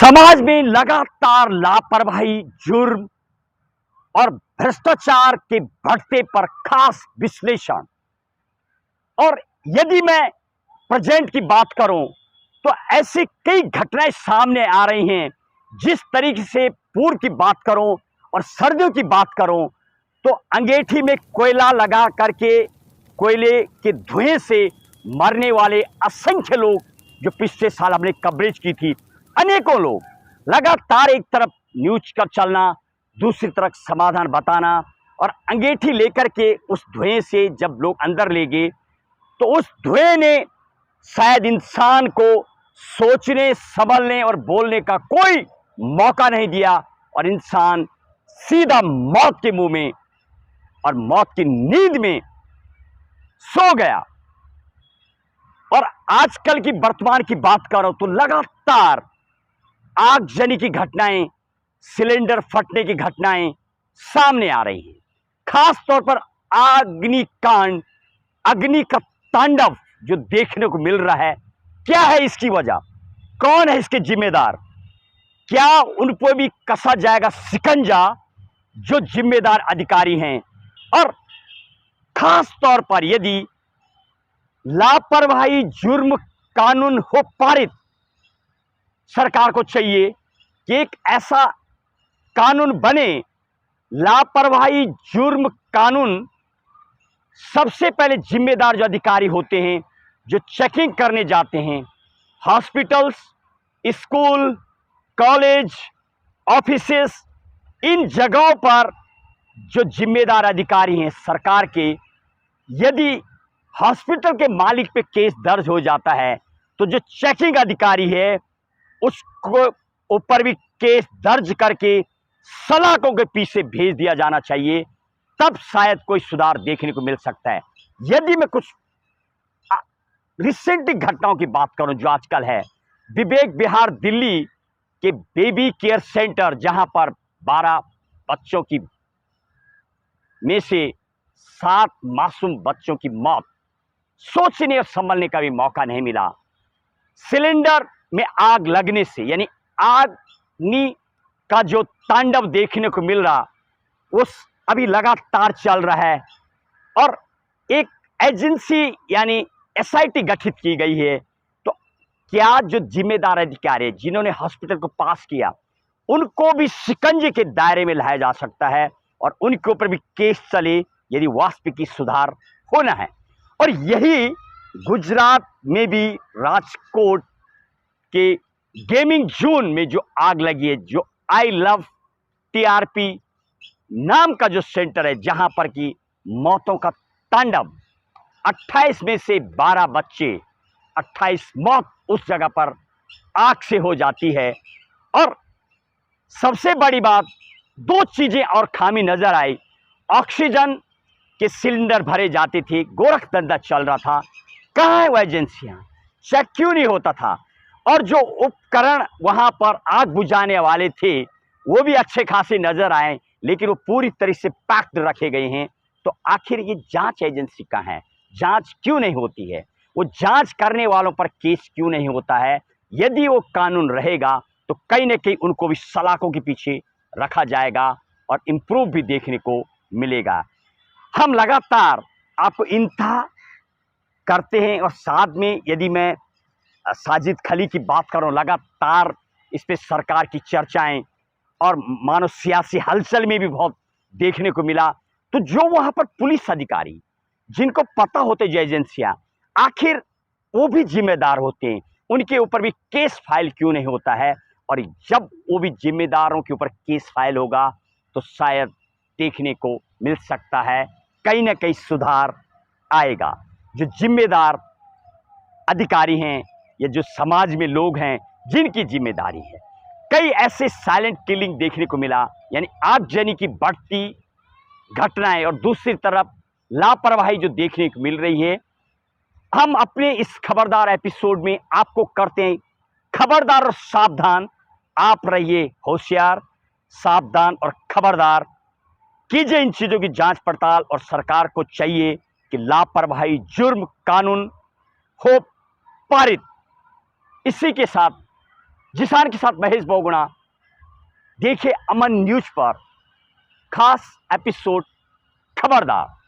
समाज में लगातार लापरवाही, जुर्म और भ्रष्टाचार के बढ़ते पर खास विश्लेषण। और यदि मैं प्रेजेंट की बात करूं तो ऐसी कई घटनाएं सामने आ रही हैं। जिस तरीके से पूर्व की बात करूं और सर्दियों की बात करूं तो अंगेठी में कोयला लगा करके कोयले के धुएं से मरने वाले असंख्य लोग, जो पिछले साल हमने कवरेज की थी, अनेकों लोग लगातार एक तरफ न्यूज का चलना, दूसरी तरफ समाधान बताना, और अंगेठी लेकर के उस धुएं से जब लोग अंदर ले गए तो उस धुएं ने शायद इंसान को सोचने, संभलने और बोलने का कोई मौका नहीं दिया, और इंसान सीधा मौत के मुंह में और मौत की नींद में सो गया। और आजकल की वर्तमान की बात करो तो लगातार आगजनी की घटनाएं, सिलेंडर फटने की घटनाएं सामने आ रही हैं। खास तौर पर अग्निकांड, अग्नि का तांडव जो देखने को मिल रहा है। क्या है इसकी वजह? कौन है इसके जिम्मेदार? क्या उन पर भी कसा जाएगा शिकंजा जो जिम्मेदार अधिकारी हैं? और खास तौर पर यदि लापरवाही जुर्म कानून हो पारित, सरकार को चाहिए कि एक ऐसा कानून बने, लापरवाही जुर्म कानून। सबसे पहले जिम्मेदार जो अधिकारी होते हैं, जो चेकिंग करने जाते हैं, हॉस्पिटल्स, स्कूल, कॉलेज, ऑफिसेस, इन जगहों पर जो जिम्मेदार अधिकारी हैं सरकार के, यदि हॉस्पिटल के मालिक पे केस दर्ज हो जाता है तो जो चेकिंग अधिकारी है उसको ऊपर भी केस दर्ज करके सलाखों के पीछे भेज दिया जाना चाहिए। तब शायद कोई सुधार देखने को मिल सकता है। यदि मैं कुछ रिसेंट घटनाओं की बात करूं जो आजकल है, विवेक विहार दिल्ली के बेबी केयर सेंटर, जहां पर 12 बच्चों की में से 7 मासूम बच्चों की मौत, सोचने और संभलने का भी मौका नहीं मिला। सिलेंडर में आग लगने से, यानी अग्नि का जो तांडव देखने को मिल रहा, उस अभी लगातार चल रहा है। और एक एजेंसी यानी एसआईटी गठित की गई है। तो क्या जो जिम्मेदार अधिकारी जिन्होंने हॉस्पिटल को पास किया, उनको भी शिकंजे के दायरे में लाया जा सकता है और उनके ऊपर भी केस चले यदि वास्तविक सुधार होना है। और यही गुजरात में भी राजकोट के गेमिंग जोन में जो आग लगी है, जो आई लव टीआरपी नाम का जो सेंटर है, जहां पर की मौतों का तांडव, 28 में से 12 बच्चे, 28 मौत उस जगह पर आग से हो जाती है। और सबसे बड़ी बात, 2 चीजें और खामी नजर आई। ऑक्सीजन के सिलेंडर भरे जाते थे, गोरख धंधा चल रहा था, कहाँ है वो एजेंसियां? चेक क्यों नहीं होता था? और जो उपकरण वहां पर आग बुझाने वाले थे वो भी अच्छे खासे नजर आए, लेकिन वो पूरी तरह से पैक्ड रखे गए हैं। तो आखिर ये जांच एजेंसी कहाँ है? जांच क्यों नहीं होती है? वो जांच करने वालों पर केस क्यों नहीं होता है? यदि वो कानून रहेगा तो कहीं ना कहीं उनको भी सलाखों के पीछे रखा जाएगा और इम्प्रूव भी देखने को मिलेगा। हम लगातार आपको इंतहा करते हैं, और साथ में यदि मैं साजिद खली की बात करूं, लगातार इस पे सरकार की चर्चाएं और मानो सियासी हलचल में भी बहुत देखने को मिला। तो जो वहां पर पुलिस अधिकारी, जिनको पता होते जो एजेंसियां, आखिर वो भी जिम्मेदार होते हैं, उनके ऊपर भी केस फाइल क्यों नहीं होता है? और जब वो भी जिम्मेदारों के ऊपर केस फाइल होगा तो शायद देखने को मिल सकता है कहीं ना कहीं सुधार आएगा। जो जिम्मेदार अधिकारी हैं या जो समाज में लोग हैं जिनकी जिम्मेदारी है, कई ऐसे साइलेंट किलिंग देखने को मिला, यानी आगजनी की बढ़ती घटनाएं, और दूसरी तरफ लापरवाही जो देखने को मिल रही है। हम अपने इस खबरदार एपिसोड में आपको करते हैं खबरदार और सावधान। आप रहिए होशियार, सावधान और खबरदार। कीजिए इन चीजों की जांच पड़ताल, और सरकार को चाहिए कि लापरवाही जुर्म कानून हो पारित। इसी के साथ जिसान के साथ महेश बहुगुणा। देखिए अमन न्यूज पर खास एपिसोड खबरदार।